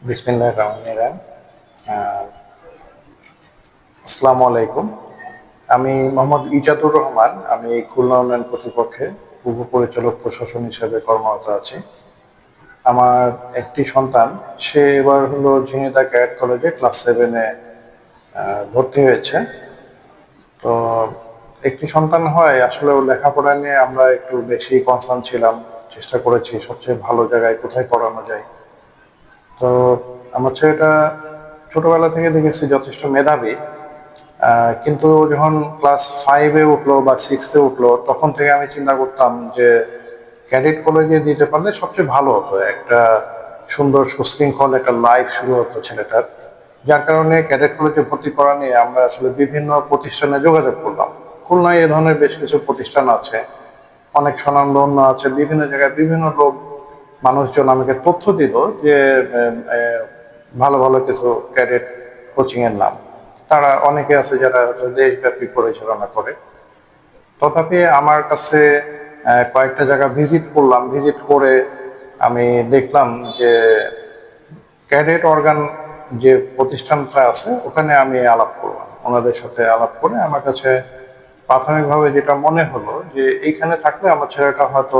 বিসমিল্লাহির রহমানির রহিম। আসসালামু আলাইকুম। আমি মোহাম্মদ ইজাদুর রহমান। আমি খুলনা উন্নয়ন কর্তৃপক্ষে উপপরিচালক প্রশাসন হিসেবে কর্মরত আছি। আমার একটি সন্তান, সে এবার হলো ঝিনাইদহ ক্যাডেট কলেজে ক্লাস 7-এ ভর্তি হয়েছে। তো একটি সন্তান হয় আসলে ওর লেখাপড়া নিয়ে আমরা একটু বেশি কনসার্ন ছিলাম। চেষ্টা করেছি সবচেয়ে ভালো জায়গায় কোথায় পড়ানো যায়। তো আমার ছেলেটা ছোটবেলা থেকে দেখেছি যথেষ্ট মেধাবী, কিন্তু যখন ক্লাস 5-এ উঠলো বা 6-এ উঠলো তখন থেকে আমি চিন্তা করতাম যে ক্যাডেট কলেজে দিতে পারলে সবচেয়ে ভালো হতো। একটা সুন্দর সুশৃঙ্খল একটা লাইফ শুরু হতো ছেলেটার। যার কারণে ক্যাডেট কলেজে ভর্তি করা নিয়ে আমরা আসলে বিভিন্ন প্রতিষ্ঠানে যোগাযোগ করলাম। খুলনায় এ ধরনের বেশ কিছু প্রতিষ্ঠান আছে, অনেক স্বনামধন্য আছে, বিভিন্ন জায়গায় বিভিন্ন লোক মানুষজন আমাকে তথ্য দিল যে ভালো ভালো কিছু ক্যাডেট কোচিং এর নাম। তারা অনেকে আছে যারা দেশব্যাপী পরিচালনা করে। তথাপি আমার কাছে কয়েকটা জায়গা ভিজিট করলাম। ভিজিট করে আমি দেখলাম যে ক্যাডেট অর্গান যে প্রতিষ্ঠানটা আছে ওখানে আমি আলাপ করলাম। ওনাদের সাথে আলাপ করে আমার কাছে প্রাথমিকভাবে যেটা মনে হলো যে এইখানে থাকলে আমার ছেলেটা হয়তো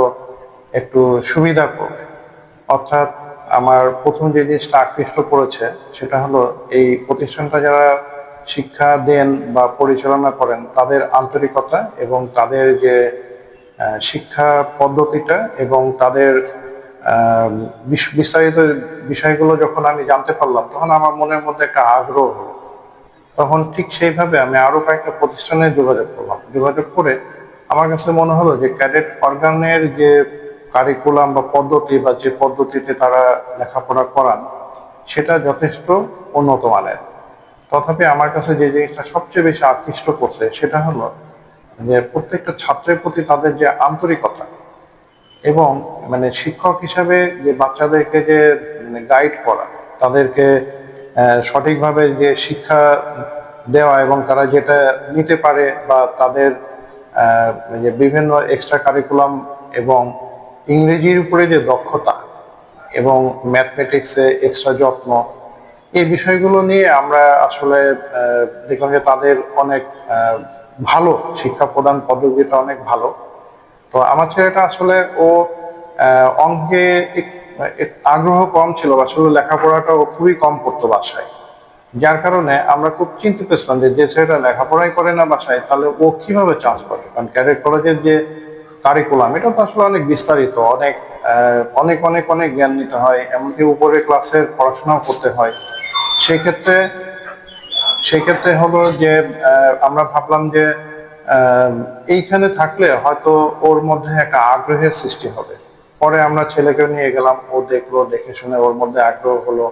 একটু সুবিধা করবে। অর্থাৎ আমার প্রথম যে জিনিসটা আকৃষ্ট করেছে সেটা হলো এই প্রতিষ্ঠানটা যারা শিক্ষা দেন বা পরিচালনা করেন তাদের আন্তরিকতা এবং তাদের যে শিক্ষা পদ্ধতিটা এবং তাদের বিস্তারিত বিষয়গুলো যখন আমি জানতে পারলাম তখন আমার মনের মধ্যে একটা আগ্রহ হলো। তখন ঠিক সেইভাবে আমি আরো কয়েকটা প্রতিষ্ঠানে যোগাযোগ করলাম। যোগাযোগ করে আমার কাছে মনে হলো যে ক্যাডেট অর্গানের যে কারিকুলাম বা পদ্ধতি বা যে পদ্ধতিতে তারা লেখাপড়া করান সেটা যথেষ্ট উন্নত মানের। তথাপি আমার কাছে যে জিনিসটা সবচেয়ে বেশি আকৃষ্ট করছে সেটা হলো যে প্রত্যেকটা ছাত্রের প্রতি তাদের যে আন্তরিকতা এবং মানে শিক্ষক হিসাবে যে বাচ্চাদেরকে যে গাইড করা, তাদেরকে সঠিকভাবে যে শিক্ষা দেওয়া এবং তারা যেটা নিতে পারে বা তাদের যে বিভিন্ন এক্সট্রা কারিকুলাম এবং ইংরেজির উপরে যে দক্ষতা এবং ম্যাথমেটিক্সে এক্সট্রা যত্ন, এই বিষয়গুলো নিয়ে আমরা আসলে দেখলাম যে তাদের অনেক ভালো শিক্ষা প্রদান পদ্ধতিটা অনেক ভালো। তো আমার ছেলেটা আসলে ও অঙ্কে আগ্রহ কম ছিল, আসলে লেখাপড়াটা ও খুবই কম করতো বাসায়। যার কারণে আমরা খুব চিন্তিত ছিলাম যে যে ছেলেটা লেখাপড়াই করে না বাসায় তাহলে ও কিভাবে চান্স পাবে। কারণ ক্যাডেট কলেজের যে কারিকুলাম এটা তো আসলে অনেক বিস্তারিত, অনেক অনেক অনেক অনেক জ্ঞান নিতে হয়, এমনকি উপরে ক্লাসের পড়াশোনাও করতে হয়। সেক্ষেত্রে সেক্ষেত্রে হলো যে আমরা ভাবলাম যে এইখানে থাকলে হয়তো ওর মধ্যে একটা আগ্রহের সৃষ্টি হবে। পরে আমরা ছেলেকে নিয়ে গেলাম, ও দেখলো, দেখে শুনে ওর মধ্যে আগ্রহ হলো।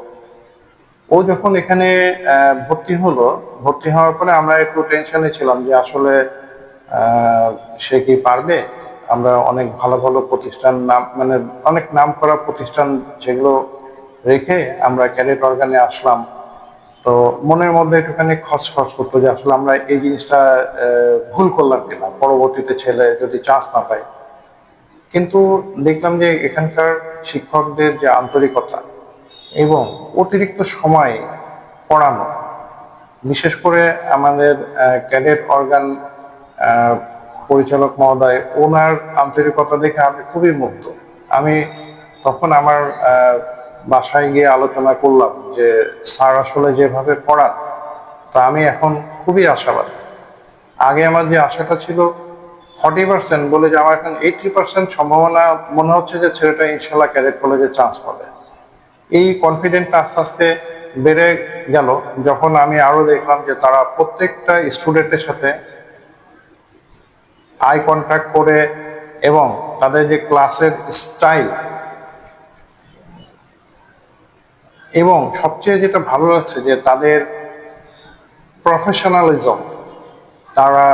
ও যখন এখানে ভর্তি হলো, ভর্তি হওয়ার পরে আমরা একটু টেনশনে ছিলাম যে আসলে সে কি পারবে। আমরা অনেক ভালো ভালো প্রতিষ্ঠান নাম মানে অনেক নাম করা প্রতিষ্ঠান যেগুলো রেখে আমরা ক্যাডেট অর্গানে আসলাম। তো মনের মধ্যে একটুখানি খসখস করতো যে আসলে আমরা এই জিনিসটা ভুল করলাম কিনা, পরবর্তীতে ছেলে যদি চান্স না পায়। কিন্তু দেখলাম যে এখানকার শিক্ষকদের যে আন্তরিকতা এবং অতিরিক্ত সময় পড়ানো, বিশেষ করে আমাদের ক্যাডেট অর্গান পরিচালক মহোদয়, ওনার আন্তরিকতা দেখে আমি খুবই মুগ্ধ। আমি তখন আমার বাসায় গিয়ে আলোচনা করলাম যে স্যার আসলে যেভাবে পড়ান তা আমি এখন খুবই আশাবাদী। আগে আমার যে আশাটা ছিল 40% বলে যে আমার এখন 80% সম্ভাবনা মনে হচ্ছে যে ছেলেটা ইনশাল্লাহ ক্যাডেট কলেজে চান্স পাবে। এই কনফিডেন্টটা আস্তে আস্তে বেড়ে গেল যখন আমি আরো দেখলাম যে তারা প্রত্যেকটা স্টুডেন্টের সাথে আই কন্ট্যাক্ট করে এবং তাদের যে ক্লাসের স্টাইল এবং সবচেয়ে যেটা ভালো লাগছে যে তাদের প্রফেশনালিজম, তারা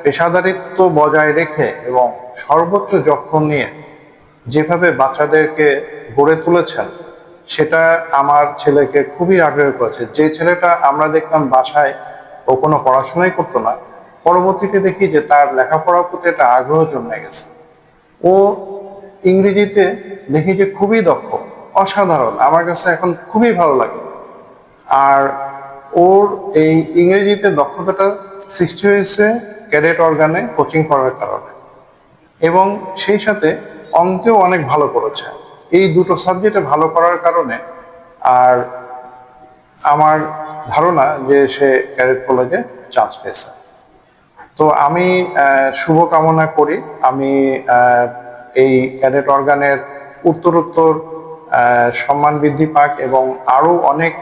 পেশাদারিত্ব বজায় রেখে এবং সর্বোচ্চ যত্ন নিয়ে যেভাবে বাচ্চাদেরকে গড়ে তুলেছেন সেটা আমার ছেলেকে খুবই আগ্রহ করেছে। যে ছেলেটা আমরা দেখতাম বাসায় ও কোনো পড়াশোনাই করতো না, পরবর্তীতে দেখি যে তার লেখাপড়ার প্রতি একটা আগ্রহ জন্মে গেছে। ও ইংরেজিতে দেখি যে খুবই দক্ষ, অসাধারণ, আমার কাছে এখন খুবই ভালো লাগে। আর ওর এই ইংরেজিতে দক্ষতাটা সৃষ্টি হয়েছে ক্যাডেট অর্গানে কোচিং করার কারণে, এবং সেই সাথে অঙ্কেও অনেক ভালো করেছে এই দুটো সাবজেক্টে ভালো করার কারণে। আর আমার ধারণা যে সে ক্যাডেট কলেজে চান্স পেয়েছে। তো আমি শুভকামনা করি, আমি এই ক্যাডেট অর্গানের উত্তরোত্তর সম্মান বৃদ্ধি পাক এবং আরো অনেক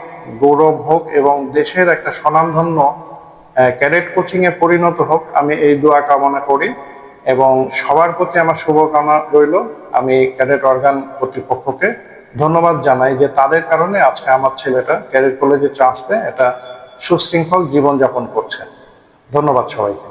গৌরব হোক এবং দেশের একটা স্বনামধন্য ক্যাডেট কোচিং এ পরিণত হোক, আমি এই দোয়া কামনা করি। এবং সবার প্রতি আমার শুভকামনা রইল। আমি ক্যাডেট অর্গান কর্তৃপক্ষকে ধন্যবাদ জানাই যে তাদের কারণে আজকে আমার ছেলেটা ক্যাডেট কলেজে চান্স পেয়ে একটা সুশৃঙ্খল জীবনযাপন করছে। ধন্যবাদ সবাইকে।